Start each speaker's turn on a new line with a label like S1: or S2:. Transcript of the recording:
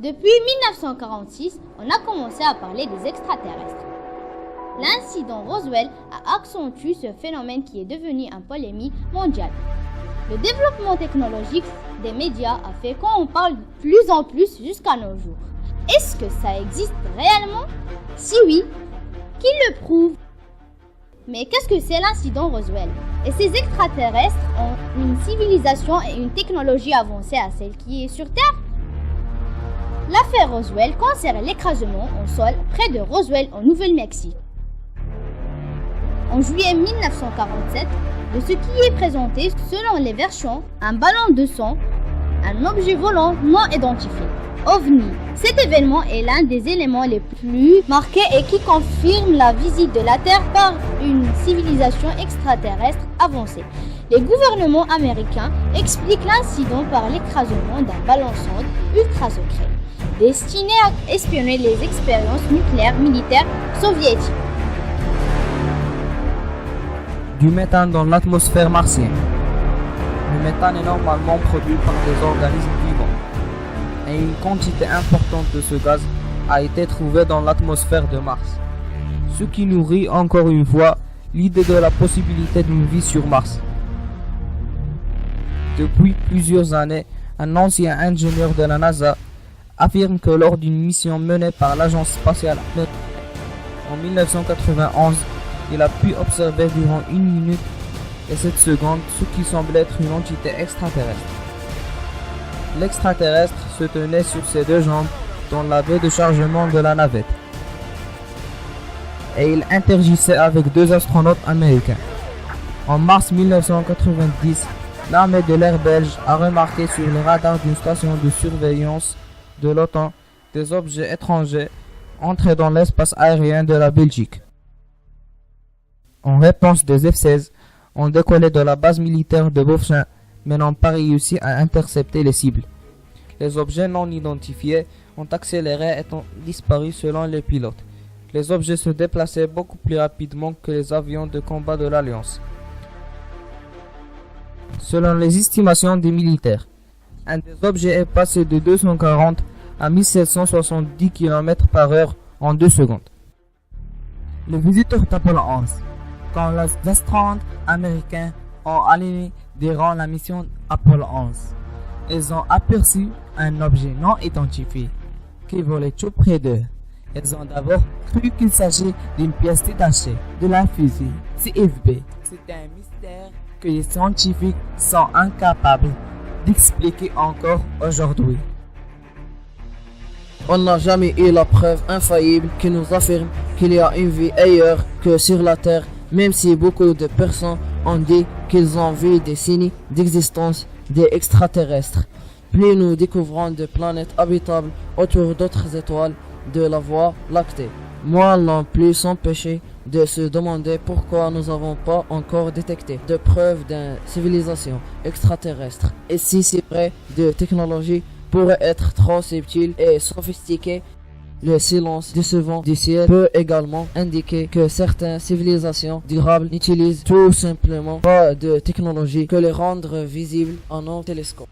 S1: Depuis 1946, on a commencé à parler des extraterrestres. L'incident Roswell a accentué ce phénomène qui est devenu une polémique mondiale. Le développement technologique des médias a fait qu'on en parle de plus en plus jusqu'à nos jours. Est-ce que ça existe réellement? Si oui, qui le prouve? Mais qu'est-ce que c'est l'incident Roswell? Et ces extraterrestres ont une civilisation et une technologie avancée à celle qui est sur Terre? L'affaire Roswell concerne l'écrasement au sol près de Roswell au Nouveau-Mexique. En juillet 1947, de ce qui est présenté selon les versions, un ballon de sang, un objet volant non identifié, OVNI. Cet événement est l'un des éléments les plus marqués et qui confirme la visite de la Terre par une civilisation extraterrestre avancée. Les gouvernements américains expliquent l'incident par l'écrasement d'un ballon sonde ultra secret, destiné à espionner les expériences nucléaires militaires soviétiques.
S2: Du méthane dans l'atmosphère martienne. Le méthane est normalement produit par des organismes vivants et une quantité importante de ce gaz a été trouvée dans l'atmosphère de Mars. Ce qui nourrit encore une fois l'idée de la possibilité d'une vie sur Mars. Depuis plusieurs années, un ancien ingénieur de la NASA affirme que lors d'une mission menée par l'agence spatiale en 1991, il a pu observer durant 1 minute et 7 secondes ce qui semble être une entité extraterrestre. L'extraterrestre se tenait sur ses 2 jambes dans la baie de chargement de la navette et il interagissait avec 2 astronautes américains. En mars 1990, l'armée de l'air belge a remarqué sur les radars d'une station de surveillance de l'OTAN des objets étrangers entrés dans l'espace aérien de la Belgique. En réponse, des F-16 ont décollé de la base militaire de Bofchin, mais n'ont pas réussi à intercepter les cibles. Les objets non identifiés ont accéléré et ont disparu selon les pilotes. Les objets se déplaçaient beaucoup plus rapidement que les avions de combat de l'Alliance. Selon les estimations des militaires, un des objets est passé de 240 à 1770 km/h en 2 secondes.
S3: Le visiteur d'Apollo 11. Quand les astronautes américains ont aligné durant la mission Apollo 11, ils ont aperçu un objet non identifié qui volait tout près d'eux. Ils ont d'abord cru qu'il s'agit d'une pièce détachée de la fusée CFB. C'est un mystère que les scientifiques sont incapables d'expliquer encore aujourd'hui.
S4: On n'a jamais eu la preuve infaillible qui nous affirme qu'il y a une vie ailleurs que sur la Terre, même si beaucoup de personnes ont dit qu'ils ont vu des signes d'existence des extraterrestres. Plus nous découvrons de planètes habitables autour d'autres étoiles de la Voie lactée, moins l'on peut s'empêcher de se demander pourquoi nous n'avons pas encore détecté de preuves d'une civilisation extraterrestre. Et si c'est vrai, de technologie pourrait être trop subtile et sophistiquée. Le silence décevant du ciel peut également indiquer que certaines civilisations durables n'utilisent tout simplement pas de technologie que les rendre visibles en nos télescopes.